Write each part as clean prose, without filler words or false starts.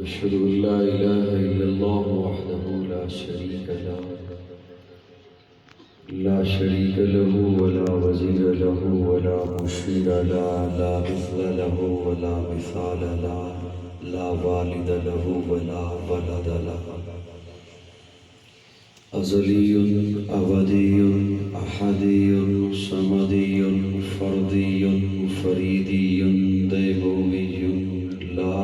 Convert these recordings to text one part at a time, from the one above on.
أشهد أن لا إله إلا الله وحده لا شريك له ولا وزير له ولا مشير له لا مثل له ولا مثال له لا والد له ولا ولد له أزلي أبدي أحدي صمدي فردي فريدي ديمومي لا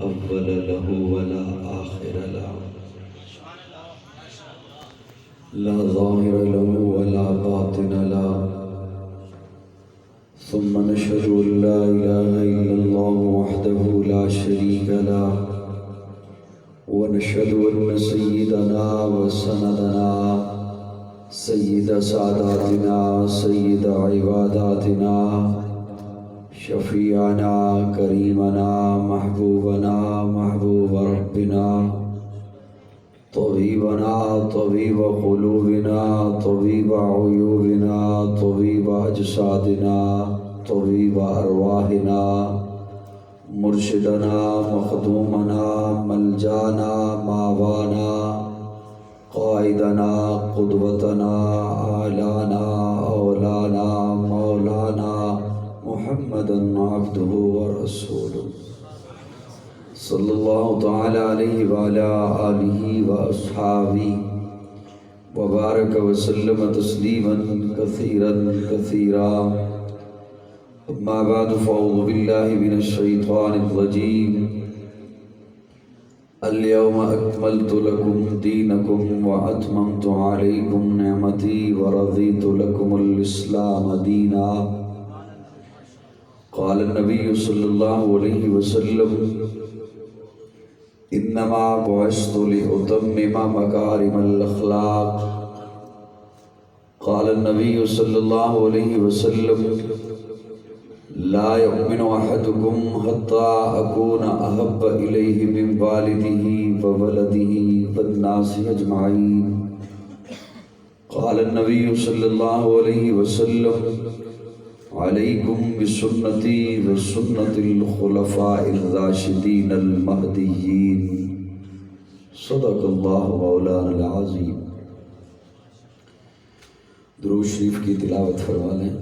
أول له ولا آخر له لا ظاهر له ولا باطن له ثم نشهد أن لا إله إلا الله وحده لا شريك له ونشهد أن سيدنا وسندنا سيد ساداتنا سيد عباداتنا شفيعنا كريمنا محبوبنا محبوب ربنا طبيبنا طبيب قلوبنا طبيب عيوبنا طبيب أجسادنا طبيب أرواحنا مرشدنا مخدومنا ملجانا ماوانا قائدنا قدوتنا آلانا اولانا مولانا محمدا عبده ورسوله صلی اللہ تعالی علیہ وعلا آلہ واصحابہ وبارک وسلم تسلیما کثیرا کثیرا اما بعد فاعوذ باللہ من الشیطان الرجیم اليوم اکملت لکم دینکم واتممت علیکم نعمتی ورضیت لکم الاسلام دینا قال النبی صلی اللہ علیہ وسلم انما بعثت لأتمم مكارم الاخلاق قال النبي صلى الله عليه وسلم لا يؤمن احدكم حتى اكون احب اليه من والده وولده والناس اجمعين قال النبي صلى الله عليه وسلم عليكم بسنتي وسنة الخلفاء الراشدين المهديين صدق الله مولانا العظيم. درود شریف کی تلاوت فرما لیں.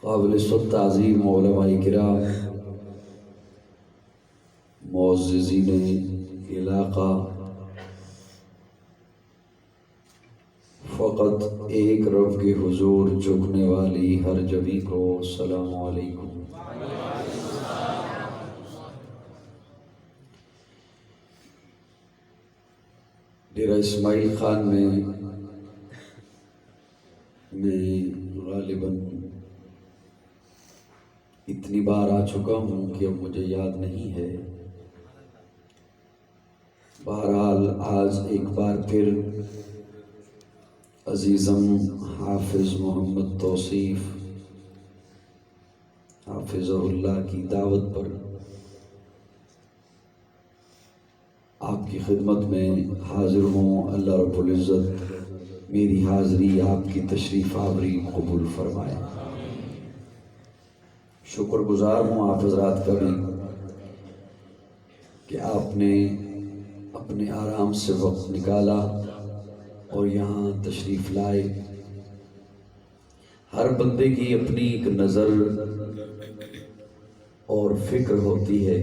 قابل صد تعظیم علماء کرام معززین علاقہ فقط ایک رب کے حضور جھکنے والی ہر جبی کو السلام علیکم. ڈیرہ اسماعیل خان میں غالباً اتنی بار آ چکا ہوں کہ اب مجھے یاد نہیں ہے. بہرحال آج ایک بار پھر عزیزم حافظ محمد توصیف حافظہ اللہ کی دعوت پر آپ کی خدمت میں حاضر ہوں. اللہ رب العزت میری حاضری آپ کی تشریف آوری قبول فرمائے. شکر گزار ہوں آپ حضرات کا بھی کہ آپ نے اپنے آرام سے وقت نکالا اور یہاں تشریف لائے. ہر بندے کی اپنی ایک نظر اور فکر ہوتی ہے.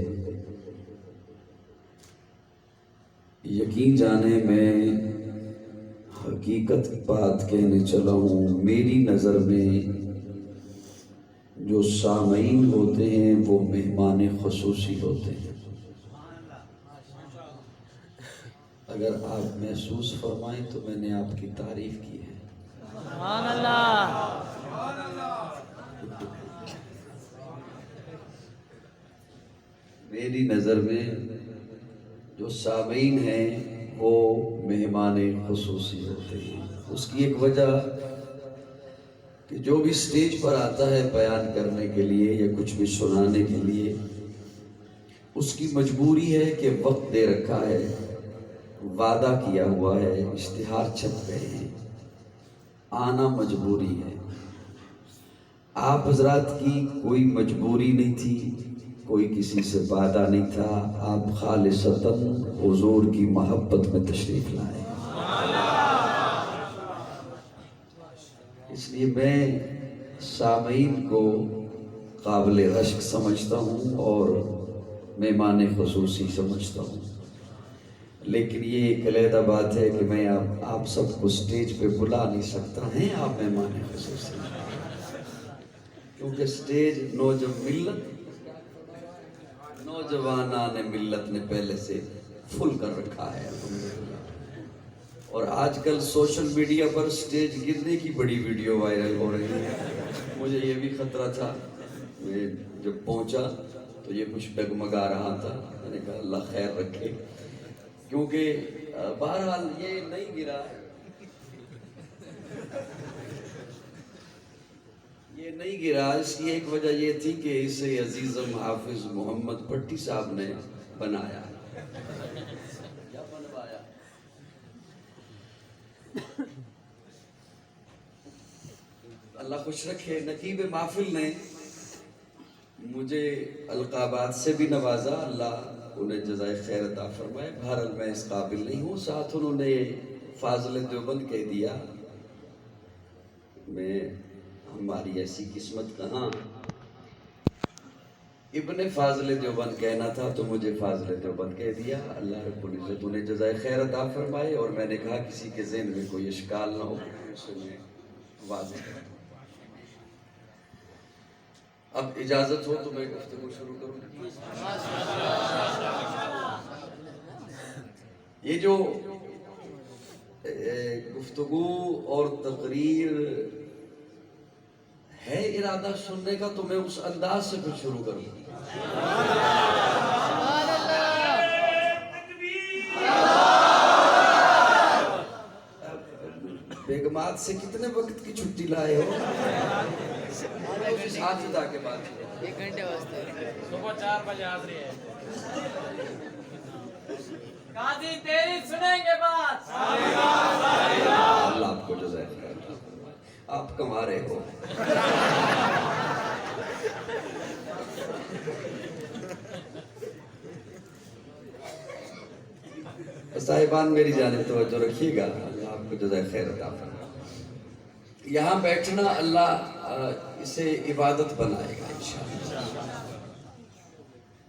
یقین جانے میں حقیقت بات کہنے چلا ہوں، میری نظر میں جو سامعین ہوتے ہیں وہ مہمان خصوصی ہوتے ہیں. اگر آپ محسوس فرمائیں تو میں نے آپ کی تعریف کی ہے. سبحان اللہ. میری نظر میں جو سامعین ہیں وہ مہمان خصوصی ہوتے ہیں. اس کی ایک وجہ کہ جو بھی سٹیج پر آتا ہے بیان کرنے کے لیے یا کچھ بھی سنانے کے لیے اس کی مجبوری ہے کہ وقت دے رکھا ہے، وعدہ کیا ہوا ہے، اشتہار چھپ گئے ہیں، آنا مجبوری ہے۔ آپ حضرات کی کوئی مجبوری نہیں تھی، کوئی کسی سے وعدہ نہیں تھا، آپ خالصتاً حضور کی محبت میں تشریف لائے۔ اس لیے میں سامعین کو قابل رشک سمجھتا ہوں اور مہمان خصوصی سمجھتا ہوں، لیکن یہ ایک علیحدہ بات ہے کہ میں آپ سب کو سٹیج پہ بلا نہیں سکتا، ہیں آپ مہمان خصوصی، کیونکہ سٹیج نوجوانان ملت نے پہلے سے فل کر رکھا ہے الحمدللہ۔ اور آج کل سوشل میڈیا پر سٹیج گرنے کی بڑی ویڈیو وائرل ہو رہی ہے۔ مجھے یہ بھی خطرہ تھا، میں جب پہنچا تو یہ کچھ ڈگمگا رہا تھا، میں نے کہا اللہ خیر رکھے، کیونکہ بہرحال یہ نہیں گرا، یہ نہیں گرا۔ اس کی ایک وجہ یہ تھی کہ اسے عزیزم حافظ محمد بھٹی صاحب نے بنایا، کیا بنوایا؟ اللہ خوش رکھے، نقیب محفل نے مجھے القابات سے بھی نوازا، اللہ انہیں جزائے خیر عطا فرمائے۔ بہرحال میں اس قابل نہیں ہوں، ساتھ انہوں نے فاضل دیوبند کہہ دیا، میں ہماری ایسی قسمت کہاں، ابن فاضل دیوبند کہنا تھا تو مجھے فاضل دیوبند کہہ دیا۔ اللہ رب العزت انہیں جزائے خیر عطا فرمائے، اور میں نے کہا کسی کے ذہن میں کوئی اشکال نہ ہو، اسے میں واضح کروں۔ اب اجازت ہو تو میں گفتگو شروع کروں۔ یہ جو گفتگو اور تقریر ہے ارادہ سننے کا، تو میں اس انداز سے پھر شروع کروں۔ بیگمات سے کتنے وقت کی چھٹی لائے ہو؟ آجدہ کے بعد 1 گھنٹے واسطے صبح 4 بجے حاضری ہے۔ قاضی تیری سنیں گے بات۔ اللہ آپ کو جزائے خیر، آپ کما رہے ہو۔ صاحبان میری جانب توجہ رکھیے گا، اللہ آپ کو جزائے خیر عطا فرمائے۔ یہاں بیٹھنا اللہ اسے عبادت بنائے گا انشاءاللہ۔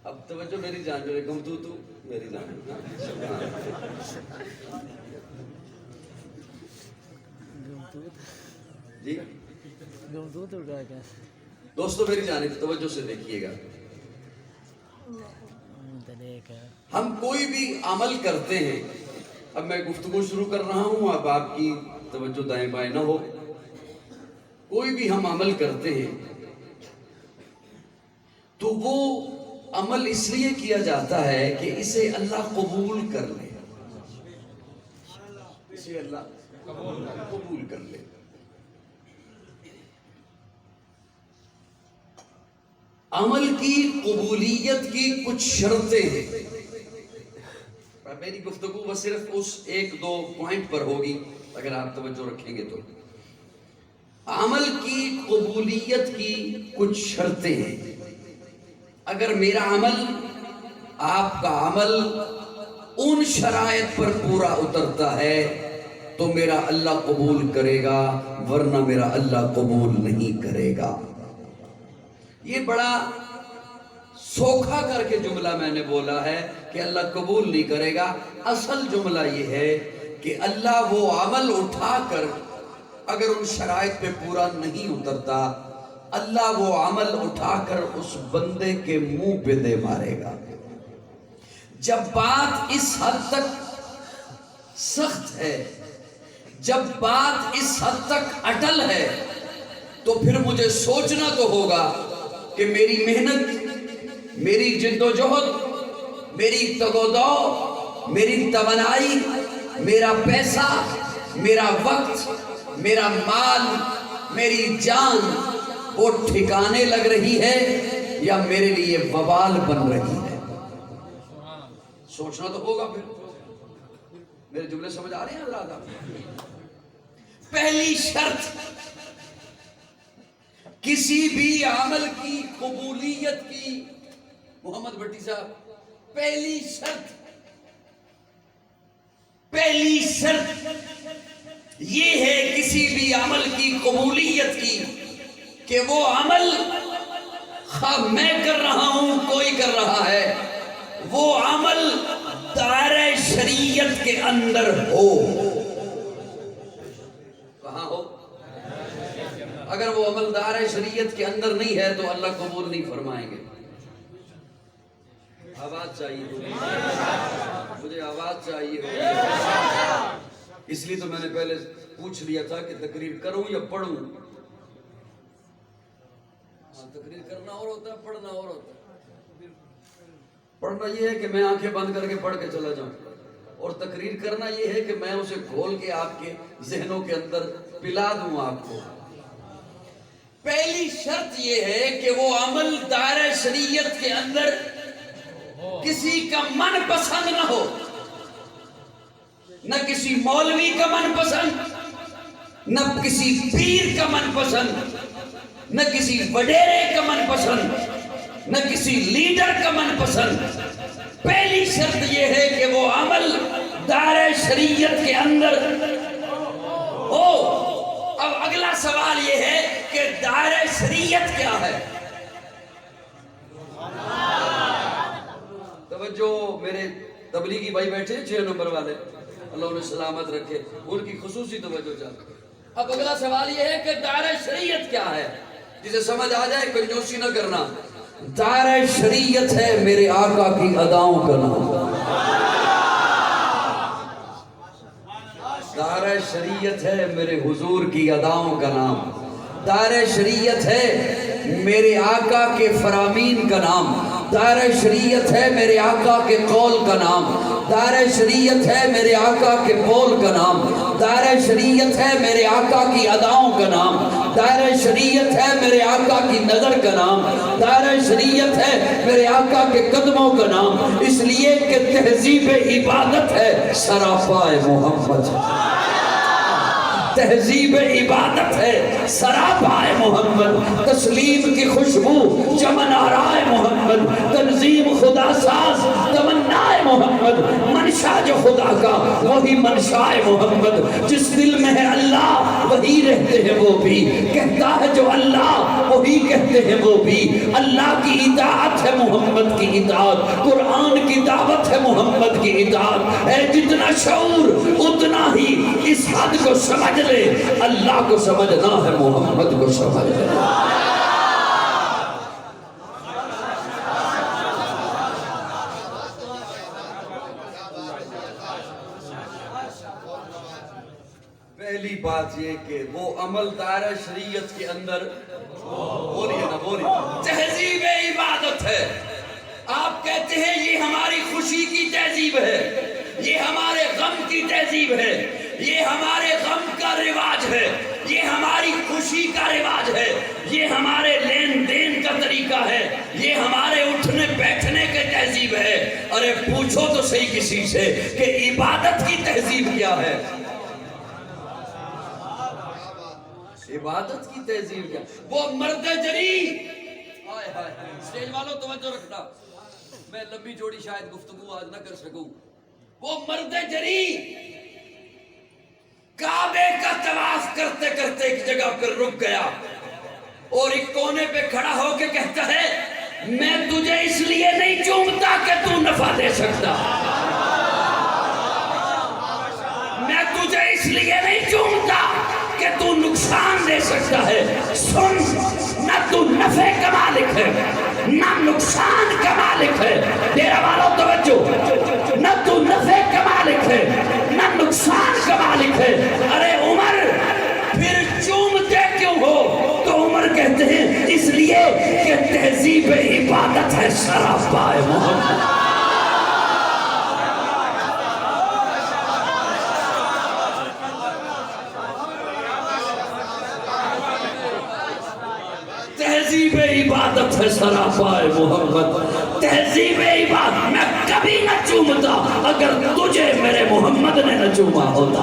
اب توجہ میری جان جو رکھوں تو میری جان جی دوستو میری جانب توجہ سے دیکھیے گا، ہم کوئی بھی عمل کرتے ہیں، اب میں گفتگو شروع کر رہا ہوں، اب آپ کی توجہ دائیں بائیں نہ ہو، کوئی بھی ہم عمل کرتے ہیں تو وہ عمل اس لیے کیا جاتا ہے کہ اسے اللہ قبول کر لے، اسے اللہ قبول کر لے۔ عمل کی قبولیت کی کچھ شرطیں ہیں، میری گفتگو وہ صرف اس 1-2 پوائنٹ پر ہوگی اگر آپ توجہ رکھیں گے تو۔ عمل کی قبولیت کی کچھ شرطیں ہیں، اگر میرا عمل، آپ کا عمل ان شرائط پر پورا اترتا ہے تو میرا اللہ قبول کرے گا، ورنہ میرا اللہ قبول نہیں کرے گا۔ یہ بڑا سوکھا کر کے جملہ میں نے بولا ہے کہ اللہ قبول نہیں کرے گا، اصل جملہ یہ ہے کہ اللہ وہ عمل اٹھا کر اگر ان شرائط پہ پورا نہیں اترتا، اللہ وہ عمل اٹھا کر اس بندے کے منہ پہ دے مارے گا۔ جب بات اس حد تک سخت ہے، جب بات اس حد تک اٹل ہے، تو پھر مجھے سوچنا تو ہوگا کہ میری محنت، میری جد و جہد، میری تگ و دو، میری توانائی، میرا پیسہ، میرا وقت، میرا مال، میری جان وہ ٹھکانے لگ رہی ہے یا میرے لیے وبال بن رہی ہے۔ سوچنا تو ہوگا پھر. میرے جملے سمجھ آ رہے ہیں حضرات آپ؟ پہلی شرط کسی بھی عمل کی قبولیت کی، محمد بھٹی صاحب، پہلی شرط یہ ہے کسی بھی عمل کی قبولیت کی کہ وہ عمل خواہ میں کر رہا ہوں کوئی کر رہا ہے، وہ عمل دائرہ شریعت کے اندر ہو. کہاں ہو؟ اگر وہ عمل دائرہ شریعت کے اندر نہیں ہے تو اللہ قبول نہیں فرمائیں گے. آواز چاہیے مجھے، آواز چاہیے. اس لیے تو میں نے پہلے پوچھ لیا تھا کہ تقریر کروں یا پڑھوں. تقریر کرنا اور ہوتا ہے، پڑھنا اور ہوتا ہے. پڑھنا یہ ہے کہ میں آنکھیں بند کر کے پڑھ کے چلا جاؤں، اور تقریر کرنا یہ ہے کہ میں اسے کھول کے آپ کے ذہنوں کے اندر پلا دوں آپ کو. پہلی شرط یہ ہے کہ وہ عمل دائرہ شریعت کے اندر کسی کا من پسند نہ ہو، نہ کسی مولوی کا من پسند، نہ کسی پیر کا من پسند، نہ کسی وڈیرے کا من پسند، نہ کسی لیڈر کا من پسند. پہلی شرط یہ ہے کہ وہ عمل دائرہ شریعت کے اندر ہو. اب اگلا سوال یہ ہے کہ دائرہ شریعت کیا ہے؟ توجہ میرے تبلیغی بھائی بیٹھے 6 نمبر والے، اللہ انہیں سلامت رکھے، ان کی خصوصی توجہ چاہتے. اب اگلا سوال یہ ہے کہ دائرہ شریعت کیا ہے؟ جسے سمجھ آ جائے کنجوسی نہ کرنا. دائرہ شریعت ہے میرے آقا کی اداؤں کا نام. دائرہ شریعت ہے میرے حضور کی اداؤں کا نام. دائرہ شریعت ہے میرے آقا کے فرامین کا نام. دائرہ شریعت ہے میرے آقا کے قول کا نام. دائرہ شریعت ہے میرے آقا کے بول کا نام. دائرہ شریعت ہے میرے آقا کی اداؤں کا نام. دائرہ شریعت ہے میرے آقا کی نظر کا نام. دائرہ شریعت ہے میرے آقا کے قدموں کا نام. اس لیے کہ تہذیب عبادت ہے سراپائے محمد. تہذیب عبادت ہے سراپائے محمد. تسلیم کی خوشبو چمن آرائے محمد. تنظیم خدا ساز تمنائے محمد. منشا جو خدا کا وہی منشائے محمد. جس دل میں ہے اللہ وہی رہتے ہیں وہ بھی. کہتا ہے جو اللہ وہی کہتے ہیں وہ بھی. اللہ کی اطاعت ہے محمد کی اطاعت. قرآن کی دعوت ہے محمد کی اطاعت. ہے جتنا شعور اتنا ہی اس حد کو سمجھ لے، اللہ کو سمجھنا ہے محمد کو سمجھ لے. پہلی بات یہ کہ وہ عمل دائرہ شریعت کے اندر بولیے نا بولیے. تہذیب عبادت ہے. آپ کہتے ہیں یہ ہماری خوشی کی تہذیب ہے، یہ ہمارے غم کی تہذیب ہے، یہ ہمارے غم کا رواج ہے، یہ ہماری خوشی کا رواج ہے، یہ ہمارے لین دین کا طریقہ ہے، یہ ہمارے اٹھنے بیٹھنے کے تہذیب ہے. ارے پوچھو تو صحیح کسی سے کہ عبادت کی تہذیب کیا ہے؟ عبادت کی تہذیب کیا؟ وہ مرد جری. اسٹیج والوں توجہ رکھنا، میں لمبی چوڑی شاید گفتگو آج نہ کر سکوں. وہ مرد جری کعبے کا طواف کرتے کرتے ایک جگہ پر رک گیا اور ایک کونے پہ کھڑا ہو کے کہتا ہے میں تجھے اس لیے نہیں چومتا کہ تو نفع دے سکتا، میں تجھے اس لیے نہیں چومتا کہ تو نقصان دے سکتا ہے. سن، نہ تو نفع کا مالک ہے نہ نقصان کا مالک ہے. ڈیرہ والوں توجہ، نہ تو نفع کا مالک ہے نہ نقصان کا مالک ہے. ارے عمر پھر چومتے کیوں ہو؟ تو عمر کہتے ہیں اس لیے کہ تہذیب عبادت ہے سراپائے محمد. تہذیب عبادت ہے سراپائے محمد. تہذیب عبادت میں کبھی نہ چومتا اگر تجھے میرے محمد نے نہ چوما ہوتا.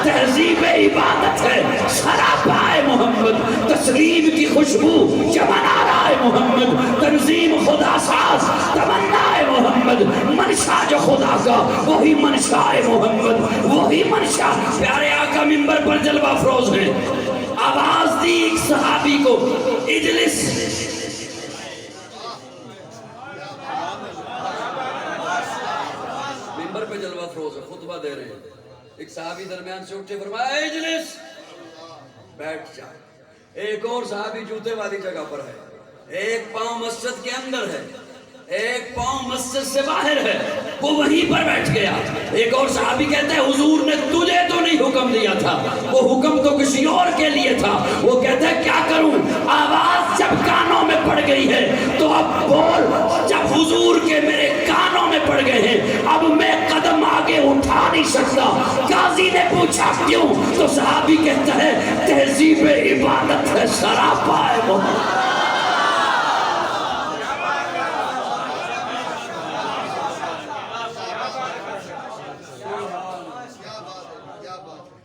تہذیب عبادت ہے سراپا محمد، تسلیم کی خوشبو چمن آرا محمد، تنظیم خدا ساز تمنا محمد، منشا جو خدا کا وہی منشا محمد، وہی منشا. پیارے آقا منبر پر جلوہ افروز ہیں. آواز دی ایک صحابی کو، اجلس. منبر پہ جلوہ افروز ہے، خطبہ دے رہے ہیں. ایک صحابی درمیان سے اٹھے، فرمایا اجلس، بیٹھ جا. ایک اور صحابی جوتے والی جگہ پر ہے، ایک پاؤں مسجد کے اندر ہے، ایک پاؤں مسجد سے باہر ہے، وہ وہیں پر بیٹھ گیا. ایک اور صحابی کہتا ہے حضور نے تجھے تو نہیں حکم دیا تھا، وہ حکم تو کسی اور کے لیے تھا. وہ کہتا ہے کیا کروں، آواز جب کانوں میں پڑ گئی ہے تو اب بول. جب حضور کے میرے کانوں میں پڑ گئے ہیں اب میں قدم آگے اٹھا نہیں سکتا. قاضی نے پوچھا کیوں؟ تو صحابی کہتا ہے تہذیب عبادت ہے سراپا ہے محمد.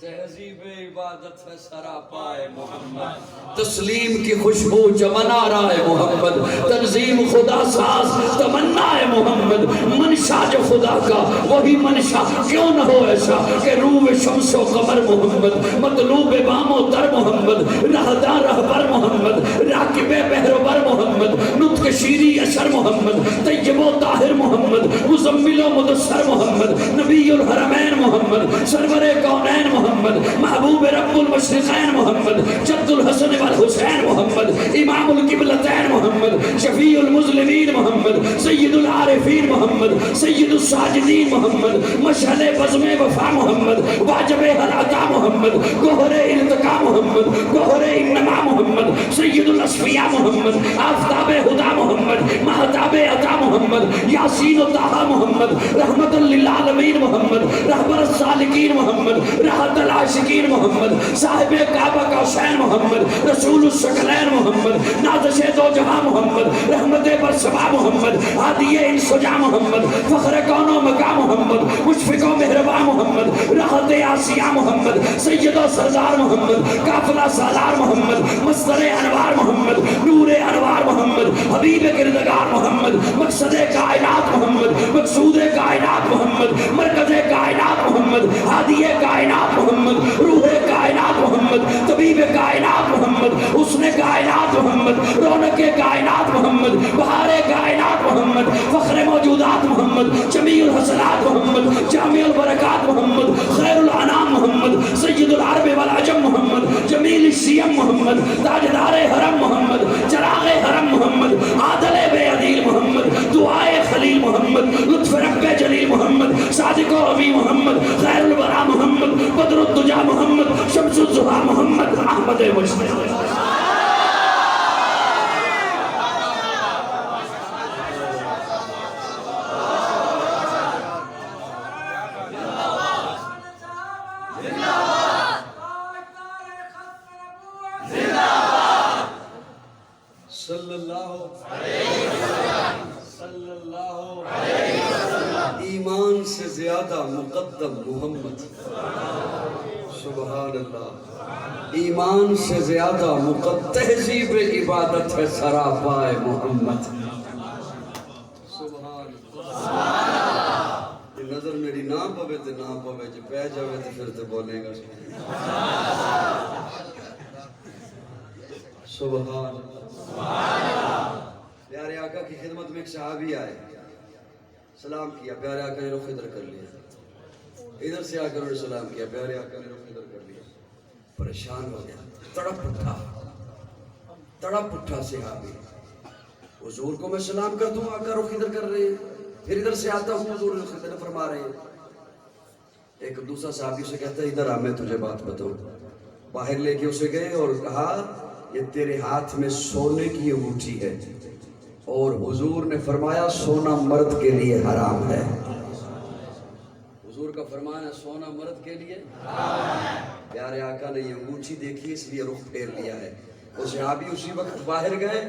تہذیب عبادت ہے سراپا محمد، تسلیم کی خوشبو چمن آرا ہے محمد، تنظیم خدا ساز تمنا ہے محمد، منشا جو خدا کا وہی منشا. کیوں نہ ہو ایسا کہ روح شمس و قمر محمد، مطلوب بام و تر محمد، راہدار رہبر محمد، راکب بہروبر محمد، نطق شیری اثر محمد، طیب و طاہر محمد، مزمل و مدثر محمد، نبی الحرمین محمد، سرور کونین محمد، محبوب رب المشرقین محمد، جد الحسن والحسین محمد، امام القبلتین محمد، شفیع المظلمین محمد، سید العارفین محمد، سید الساجدین محمد، مشعل بزم وفا محمد، واجب العطا محمد، گوہر التقا محمد، گوہر انما محمد، سید الاصفیاء محمد، آفتاب ہدا محمد، مہتاب عطا محمد، یاسین و طہ محمد، رحمت للعالمین محمد، رہبر السالکین محمد، راحت العاشقین محمد، صاحب کعبہ کا حسین محمد، رسول الشکلین محمد، نازش دو جہاں محمد، رحمت برسبا محمد، عادی انسجا محمد، فخر کون و مقا محمد، مشفق و مہربا محمد، راحت آسیہ محمد، سید و سردار محمد، قافلہ سالار محمد، مصدر انوار محمد، نور انوار محمد، حبیب کردگار محمد، مقصد کائنات محمد، مقصود کائنات محمد، مرکز کائنات محمد، ہادی کائنات محمد، روح کائنات محمد، طبیب کائنات محمد، حسن کائنات محمد، رونق کائنات محمد، بہار کائنات محمد، فخر موجودات محمد، جمیع الحسنات محمد، جامع البرکات محمد، خیر الانام محمد، سید العرب والعجم محمد، جمیل الشیم محمد، تاجدار حرم محمد، چراغ حرم محمد، عادل بے عدیل محمد، دعائے خلیل محمد، لطف رب جلیل محمد، صادق و ابی محمد، خیر الورا محمد، بدر الدجا محمد، شمس الضحا محمد، احمد مجتبی. ایمان سے زیادہ مقدم محمد، سبحان اللہ. ایمان سے زیادہ مقدم، تہذیب عبادت ہے سراپا محمد، سبحان اللہ. یہ نظر میری نہ پوے تے نہ پوے، جو پہ جاوے تے پھر تے بولے گا سبحان اللہ. پیارے آقا کی خدمت میں ایک صحابی آئے، سلام کیا، پیارے آقا نے رخ ادھر کر لیا، ادھر سے آ کر انہوں نے سلام کیا، پیارے آقا نے رخ ادھر کر لیا. پریشان ہو گیا، تڑپ اٹھا صحابی. حضور کو میں سلام کر دوں، آقا رخ ادھر کر رہے ہیں، پھر ادھر سے آتا ہوں حضور رخ ادھر فرما رہے ہیں. ایک دوسرا صحابی سے کہتا ہے ادھر آ میں تجھے بات بتاؤں. باہر لے کے اسے گئے اور کہا یہ تیرے ہاتھ میں سونے کی انگوٹھی ہے، اور حضور نے فرمایا سونا مرد کے لیے حرام ہے. حضور کا فرمان ہے سونا مرد کے لیے حرام ہے. پیارے آقا نے یہ انگوٹھی دیکھی اس لیے رخ پھیر لیا ہے. وہ صحابی اسی وقت باہر گئے،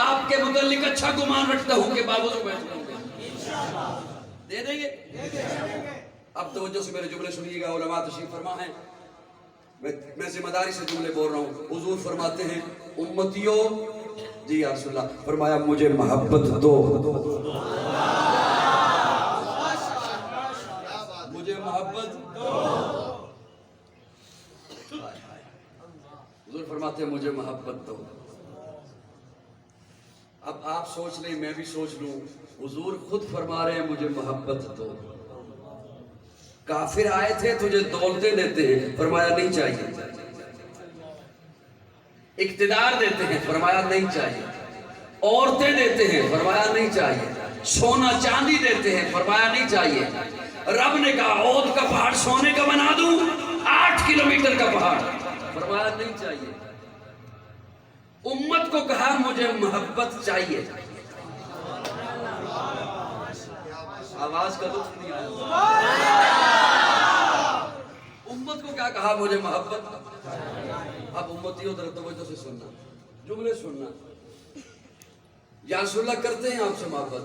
آپ کے متعلق اچھا گمان رکھتا ہوں کہ بابو بیٹھ جاؤں گے. دے دیں گے. اب توجہ سے میرے جملے سنیے گا. علماء تشریف فرما ہیں. میں ذمہ داری سے جملے بول رہا ہوں. حضور فرماتے ہیں امتیوں جی یا رسول اللہ, فرمایا مجھے محبت دو, مجھے محبت دو. حضور فرماتے ہیں مجھے محبت دو. اب آپ سوچ لیں, میں بھی سوچ لوں. حضور خود فرما رہے ہیں مجھے محبت دو. کافر آئے تھے تجھے دولتیں دیتے ہیں, فرمایا نہیں چاہیے. اقتدار دیتے ہیں, فرمایا نہیں چاہیے. عورتیں دیتے ہیں, فرمایا نہیں چاہیے. سونا چاندی دیتے ہیں, فرمایا نہیں چاہیے. رب نے کہا عود کا پہاڑ سونے کا بنا دوں, 8 کلومیٹر کا پہاڑ, فرمایا نہیں چاہیے. امت کو کہا مجھے محبت چاہیے. آواز کا لطف نہیں آیا. امت کو کیا کہا مجھے محبت. اب امتیوں ذرا توجہ سے سننا, جملے سننا. یا رسول اللہ کرتے ہیں آپ سے محبت.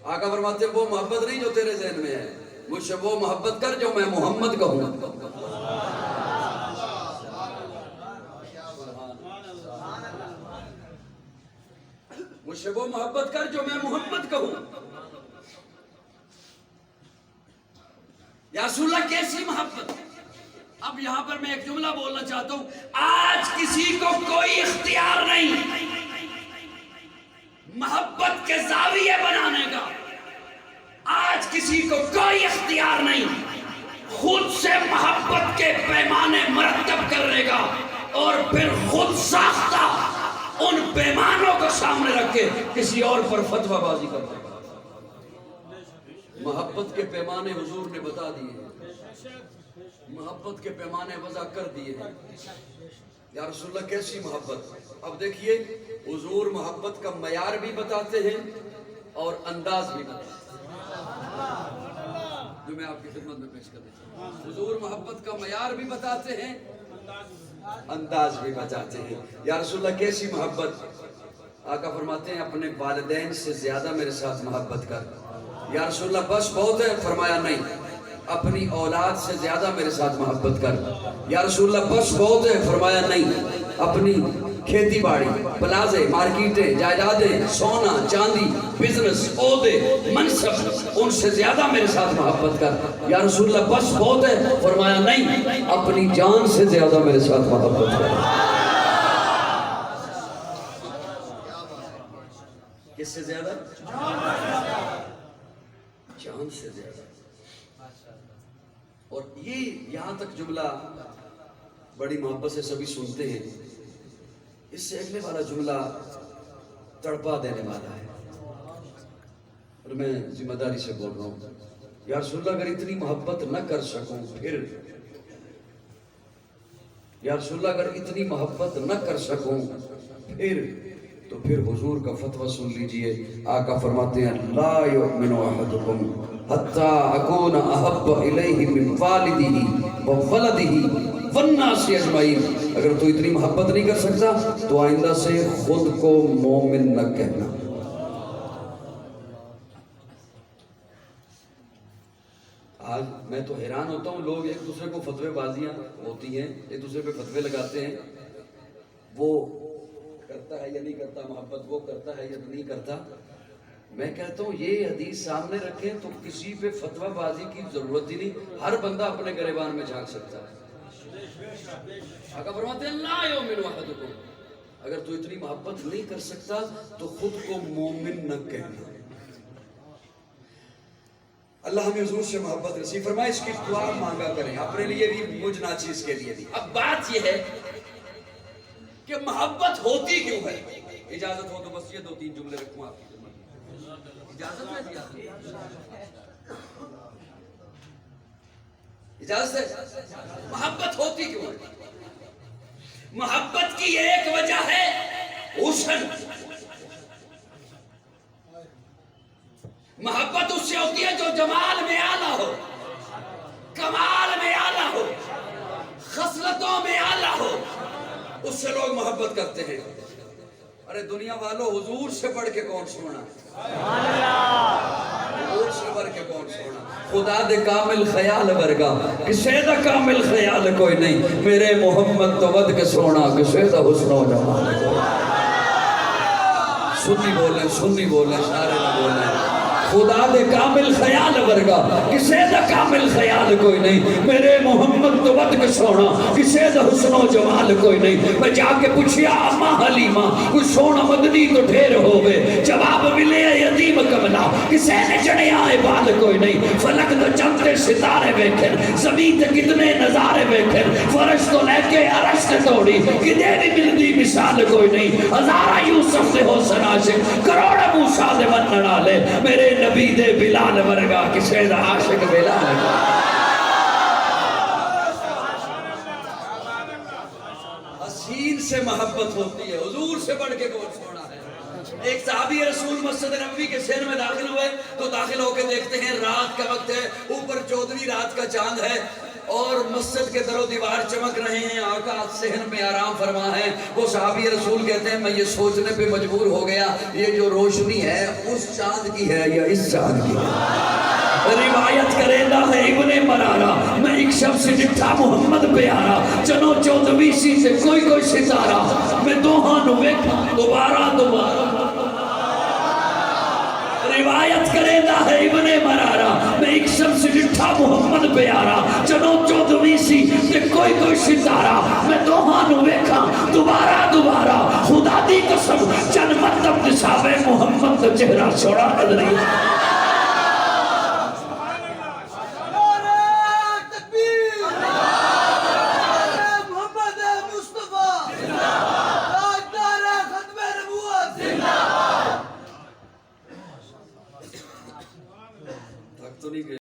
آقا فرماتے ہیں وہ محبت نہیں جو تیرے ذہن میں ہے, مجھ سے وہ محبت کر جو میں محمد کہوں. مجھ سے وہ محبت کر جو میں محمد کہوں. یا رسول اللہ کیسی محبت. اب یہاں پر میں ایک جملہ بولنا چاہتا ہوں. آج کسی کو کوئی اختیار نہیں محبت کے زاویے بنانے کا. آج کسی کو کوئی اختیار نہیں خود سے محبت کے پیمانے مرتب کرنے کا, اور پھر خود ساختہ ان پیمانوں کو سامنے رکھ کے کسی اور پر فتویٰ بازی کرنے کا. محبت کے پیمانے حضور نے بتا دیے, محبت کے پیمانے وضع کر دیے ہیں. یا رسول اللہ کیسی محبت. اب دیکھیے حضور محبت کا معیار بھی بتاتے ہیں اور انداز بھی بتاتے ہیں, جو میں آپ کی خدمت میں پیش کر دیتا ہوں. حضور محبت کا معیار بھی بتاتے ہیں, انداز بھی بتاتے ہیں. یا رسول اللہ کیسی محبت. آقا فرماتے ہیں اپنے والدین سے زیادہ میرے ساتھ محبت کر. یا رسول اللہ بس بہت ہے, فرمایا نہیں, اپنی اولاد سے زیادہ میرے ساتھ محبت کر. یا رسول اللہ بس بہت ہے, فرمایا نہیں, اپنی کھیتی باڑی, پلازے, مارکیٹیں, جائیدادیں, سونا چاندی, بزنس, عہدے, منصب, ان سے زیادہ میرے ساتھ محبت کر. یا رسول اللہ بس بہت ہے, فرمایا نہیں, اپنی جان سے زیادہ میرے ساتھ محبت کر. کس سے زیادہ؟ جان سے زیادہ. اور یہ یہاں تک جملہ بڑی محبت سے سبھی سنتے ہیں. اس سے اگلے والا جملہ تڑپا دینے والا ہے, اور میں ذمہ داری سے بول رہا ہوں. یا رسول اللہ اگر اتنی محبت نہ کر سکوں پھر, یا رسول اللہ اگر اتنی محبت نہ کر سکوں پھر, تو پھر حضور کا فتویٰ سن لیجئے. آقا فرماتے ہیں لا یؤمن احدکم حتی اکون احب الیہ من والدہ وولدہ والناس اجمعین. اگر تو اتنی محبت نہیں کر سکتا تو آئندہ سے خود کو مومن نہ کہنا. آج میں تو حیران ہوتا ہوں, لوگ ایک دوسرے کو فتوے بازیاں ہوتی ہیں, ایک دوسرے پہ فتوے لگاتے ہیں. وہ کرتا ہے یا نہیں کرتا محبت, وہ کرتا ہے یا نہیں کرتا. میں کہتا ہوں یہ حدیث سامنے رکھیں تو کسی پہ فتویٰ بازی کی ضرورت ہی نہیں, ہر بندہ اپنے گریبان میں جھانک سکتا ہے. آقا فرماتے ہیں لا یؤمن احدکم, اگر تو اتنی محبت نہیں کر سکتا تو خود کو مومن نہ کہنا. اللہ ہمیں حضور سے محبت نصیب فرمائے. اس کی دعا مانگا کریں اپنے لیے بھی, مجھ ناچیز کے لیے بھی. اب بات یہ ہے کہ محبت ہوتی کیوں ہے. اجازت ہو تو بس یہ 2-3 جملے رکھوں آپ کی خدمت میں. اجازت ہے؟ اجازت ہے. محبت ہوتی کیوں ہے. محبت کی ایک وجہ ہے حسن. محبت اس سے ہوتی ہے جو جمال میں اعلیٰ ہو, کمال میں اعلیٰ ہو, خصلتوں میں اعلیٰ ہو, اس سے لوگ محبت کرتے ہیں. اور ارے دنیا والوں حضور سے بڑھ کے کون سونا؟ سبحان اللہ حضور سے بڑھ کے کون سونا؟ خدا دے کامل خیال ورگا کسے دا کامل خیال کوئی نہیں، میرے محمد تو ود کے سونا کسے دا حسن و جمال کوئی نہیں۔ سنی بولے سارے نہ بولے خدا دے کامل خیال ورگا کسے دا کامل خیال کوئی نہیں، میرے محمد تو ود کے سونا کسے دا حسن و جمال کوئی نہیں۔ میں جا کے پوچھیا اما حلیمہ کوئی سونا مدنی تو ڈھیر ہوئے، جواب ملے یتیم کملا کسے نے جڑیا بال کوئی نہیں۔ فلک تو چمتے ستارے بیٹھن، زمین تے کتنے نظارے بیٹھن، فرش تو لے کے عرش تے توڑی کدے بھی ملدی مثال کوئی نہیں۔ ہزارہ یوسف دے حسن عاشق، کروڑ موسیٰ دے منن والے، میرے نبی دے بلال ورگا کسے دا عاشق بلال ورگا۔ حسین سے محبت ہوتی ہے، حضور سے بڑھ کے کون سونا ہے۔ ایک صحابی رسول مسجد نبوی کے شہر میں داخل ہوئے تو داخل ہو کے دیکھتے ہیں رات کا وقت ہے، اوپر 14ویں رات کا چاند ہے اور مسجد کے در و دیوار چمک رہے ہیں، آقا صحن میں آرام فرما ہے۔ وہ صحابی رسول کہتے ہیں میں یہ سوچنے پہ مجبور ہو گیا یہ جو روشنی ہے اس چاند کی ہے یا اس چاند کی ہے۔ روایت کریندہ ہے ابن مرارہ میں ایک شب سے ڈٹھا محمد پیارا، چنو 14ویں سی سے کوئی ستارہ، میں دوہاں نو ویکھا دوبارہ روایت کریندہ ہے ابن مرارہ میں ایک شب سے ڈٹھا محمد پیارا، چنو 14ویں سی تے کوئی ستارہ، میں دوہاں نو ویکھا دوبارہ خدا دی قسم چند مطلب دساوے محمد دا چہرہ سوڑا نظری۔ تو نہیں